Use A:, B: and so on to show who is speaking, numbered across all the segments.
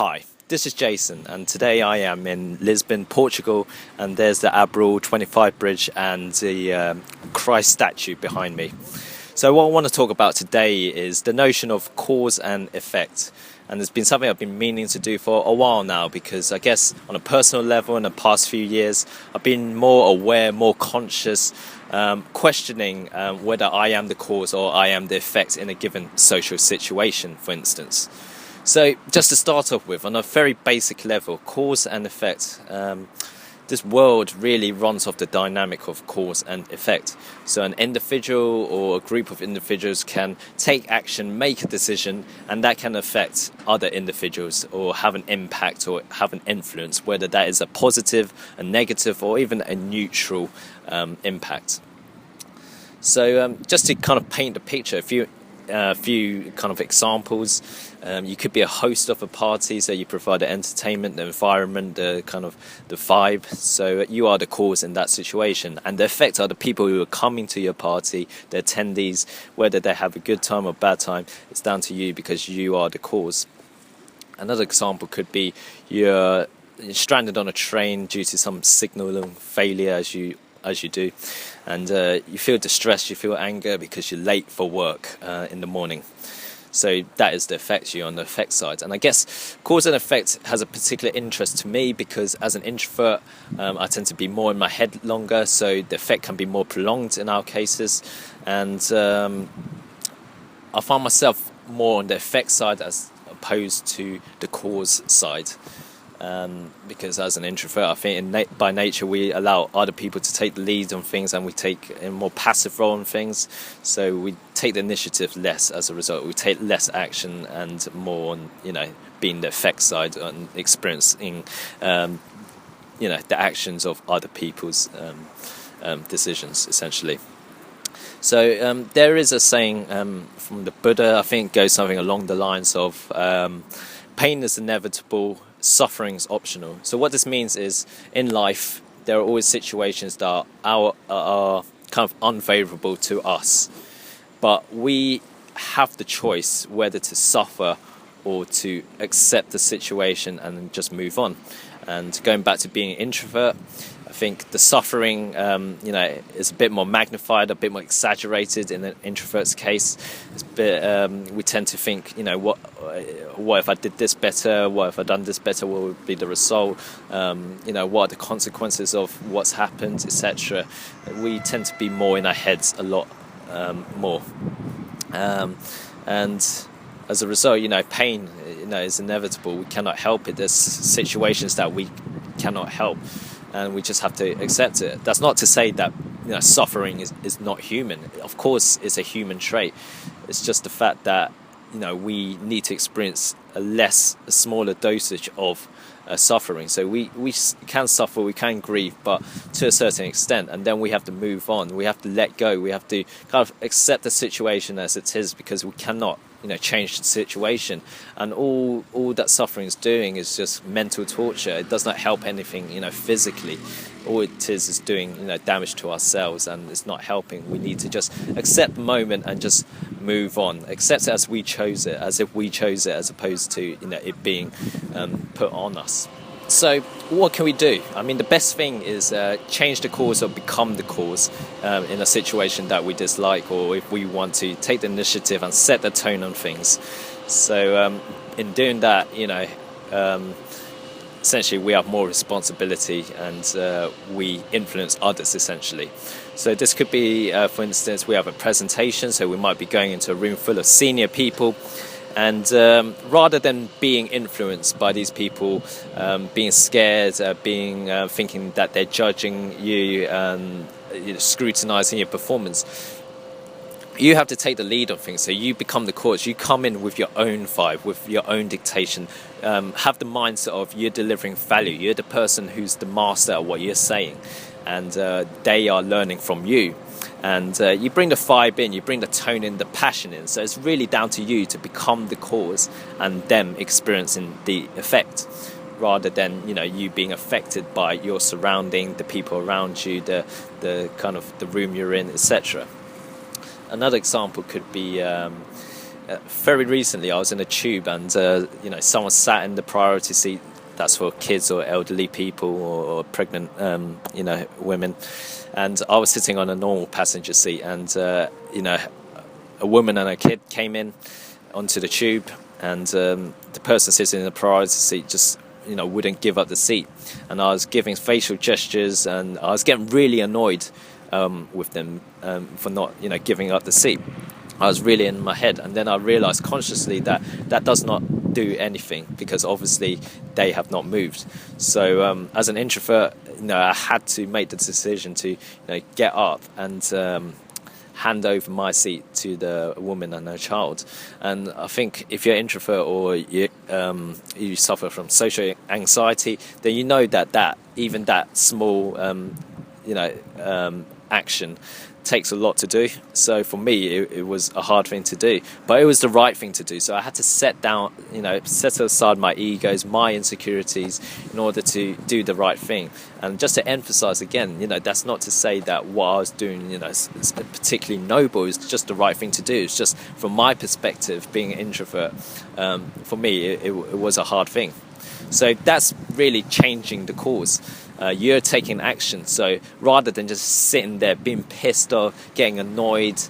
A: Hi, this is Jason, and today I am in Lisbon, Portugal, and there's the Abril 25 bridge and the Christ statue behind me. So what I want to talk about today is the notion of cause and effect. And it's been something I've been meaning to do for a while now, because I guess on a personal level in the past few years, I've been more aware, more conscious, questioning whether I am the cause or I am the effect in a given social situation, for instance. So just to start off with, on a very basic level, cause and effect. This world really runs off the dynamic of cause and effect. So an individual or a group of individuals can take action, make a decision, and that can affect other individuals or have an impact or have an influence, whether that is a positive, a negative, or even a neutral impact. So just to kind of paint the picture, a few kind of examples. You could be a host of a party, so you provide the entertainment, the environment, the kind of the vibe. So you are the cause in that situation, and the effect are the people who are coming to your party, the attendees. Whether they have a good time or bad time, it's down to you because you are the cause. Another example could be you're stranded on a train due to some signaling failure, as you do, and you feel distressed, you feel anger because you're late for work in the morning. So that is the effect, you on the effect side. And I guess cause and effect has a particular interest to me because as an introvert, I tend to be more in my head longer, so the effect can be more prolonged in our cases. And I find myself more on the effect side as opposed to the cause side. Because as an introvert, I think by nature we allow other people to take the lead on things, and we take a more passive role on things. So we take the initiative less as a result. We take less action and more on, being the effect side and experiencing, the actions of other people's decisions, essentially. So there is a saying from the Buddha, I think it goes something along the lines of pain is inevitable, suffering is optional. So what this means is, in life, there are always situations that are kind of unfavorable to us, but we have the choice whether to suffer or to accept the situation and just move on. And going back to being an introvert, I think the suffering, is a bit more magnified, a bit more exaggerated in an introvert's case. It's a bit, we tend to think, what if I did this better? What if I done this better? What would be the result? What are the consequences of what's happened, etc. We tend to be more in our heads a lot more, and as a result, pain, is inevitable. We cannot help it. There's situations that we cannot help, and we just have to accept it. That's not to say that suffering is not human. Of course, it's a human trait. It's just the fact that we need to experience a smaller dosage of suffering. So we can suffer, we can grieve, but to a certain extent, and then we have to move on. We have to let go. We have to kind of accept the situation as it is, because we cannot change the situation, and all that suffering is doing is just mental torture. It does not help anything physically. All it is doing damage to ourselves, and it's not helping. We need to just accept the moment and just move on, accept it as we chose it, as if we chose it, as opposed to it being put on us. So what can we do? I mean, the best thing is change the cause or become the cause in a situation that we dislike, or if we want to take the initiative and set the tone on things. So in doing that, essentially we have more responsibility, and we influence others, essentially. So this could be, for instance, we have a presentation, so we might be going into a room full of senior people. And rather than being influenced by these people, being scared, thinking that they're judging you and scrutinizing your performance, you have to take the lead on things. So you become the cause. You come in with your own vibe, with your own dictation. Have the mindset of you're delivering value. You're the person who's the master of what you're saying, and they are learning from you. And you bring the vibe in, you bring the tone in, the passion in. So it's really down to you to become the cause and them experiencing the effect, rather than you being affected by your surrounding, the people around you, the kind of the room you're in, etc. Another example could be very recently I was in a tube, and someone sat in the priority seat. That's for kids or elderly people or pregnant women, and I was sitting on a normal passenger seat, and a woman and a kid came in onto the tube, and the person sitting in the priority seat just wouldn't give up the seat, and I was giving facial gestures, and I was getting really annoyed with them for not giving up the seat. I was really in my head, and then I realized consciously that that does not do anything, because obviously they have not moved. So as an introvert, I had to make the decision to get up and hand over my seat to the woman and her child. And I think if you're an introvert, or you suffer from social anxiety, then you know that even that small action takes a lot to do. So for me, it was a hard thing to do, but it was the right thing to do. So I had to set aside my egos, my insecurities, in order to do the right thing. And just to emphasize again, that's not to say that what I was doing, is particularly noble. It's just the right thing to do. It's just from my perspective, being an introvert, for me, it was a hard thing. So that's really changing the course. You're taking action. So rather than just sitting there being pissed off, getting annoyed,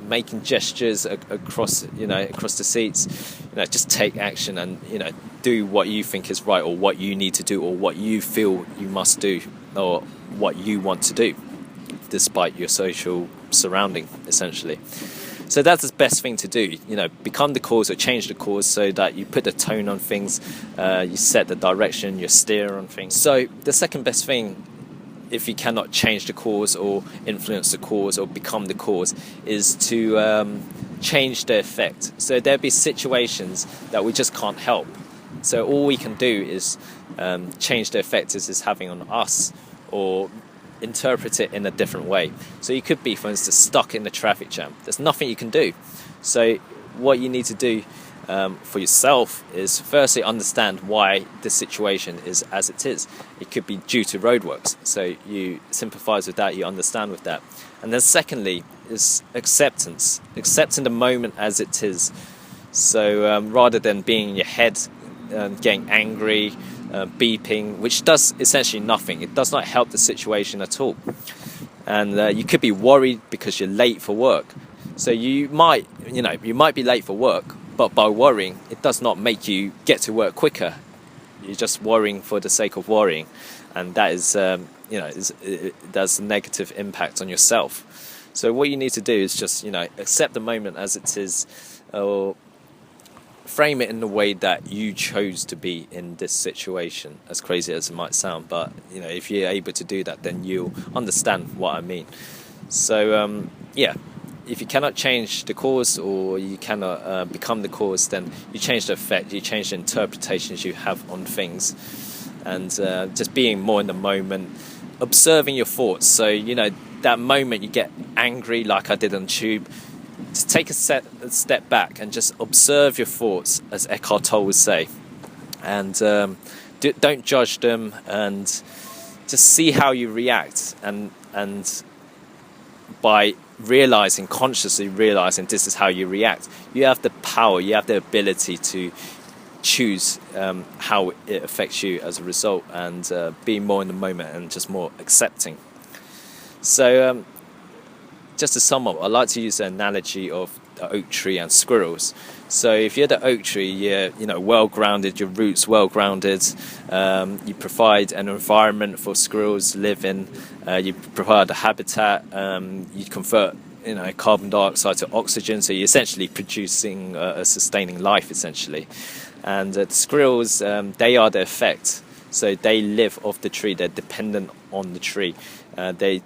A: making gestures across the seats, just take action and do what you think is right, or what you need to do, or what you feel you must do, or what you want to do, despite your social surrounding, essentially. So that's the best thing to do, become the cause or change the cause, so that you put the tone on things, you set the direction, you steer on things. So the second best thing, if you cannot change the cause or influence the cause or become the cause, is to change the effect. So there'll be situations that we just can't help. So all we can do is change the effect this is having on us, or interpret it in a different way. So you could be, for instance, stuck in the traffic jam. There's nothing you can do. So what you need to do for yourself is firstly understand why the situation is as it is. It could be due to roadworks, so you sympathize with that, you understand with that. And then secondly is acceptance, accepting the moment as it is. So rather than being in your head, getting angry, beeping, which does essentially nothing. It does not help the situation at all. And you could be worried because you're late for work. So you might be late for work, but by worrying, it does not make you get to work quicker. You're just worrying for the sake of worrying, and that is, that's a negative impact on yourself. So what you need to do is just, accept the moment as it is, or frame it in the way that you chose to be in this situation, as crazy as it might sound. But if you're able to do that, then you'll understand what I mean. So if you cannot change the cause, or you cannot become the cause, then you change the effect, you change the interpretations you have on things, and just being more in the moment, observing your thoughts. So that moment you get angry, like I did on tube, just take a step back and just observe your thoughts, as Eckhart Tolle would say, and don't judge them, and just see how you react, and by consciously realizing this is how you react, you have the power, you have the ability to choose how it affects you as a result, and be more in the moment and just more accepting. So just to sum up, I like to use the analogy of the oak tree and squirrels. So if you're the oak tree, you're well grounded, your roots well grounded. You provide an environment for squirrels to live in. You provide a habitat. You convert carbon dioxide to oxygen. So you're essentially producing a sustaining life, essentially. And the squirrels, they are the effect. So they live off the tree. They're dependent on the tree. They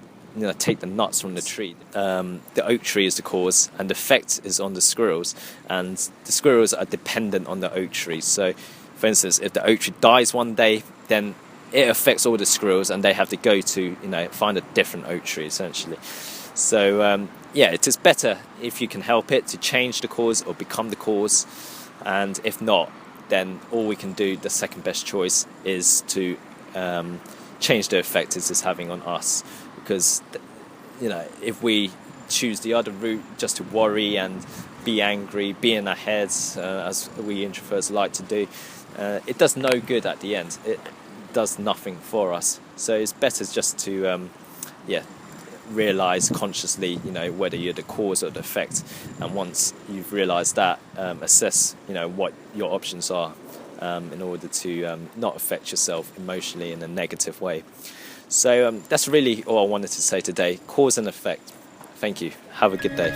A: take the nuts from the tree. The oak tree is the cause, and the effect is on the squirrels, and the squirrels are dependent on the oak tree. So for instance, if the oak tree dies one day, then it affects all the squirrels, and they have to go to find a different oak tree, essentially. So it is better, if you can help it, to change the cause or become the cause, and if not, then all we can do, the second best choice, is to change the effect it is having on us. Because if we choose the other route, just to worry and be angry, be in our heads, as we introverts like to do, it does no good at the end. It does nothing for us. So it's better just to realize consciously, whether you're the cause or the effect, and once you've realized that, assess, what your options are, in order to not affect yourself emotionally in a negative way. So that's really all I wanted to say today. Cause and effect. Thank you. Have a good day.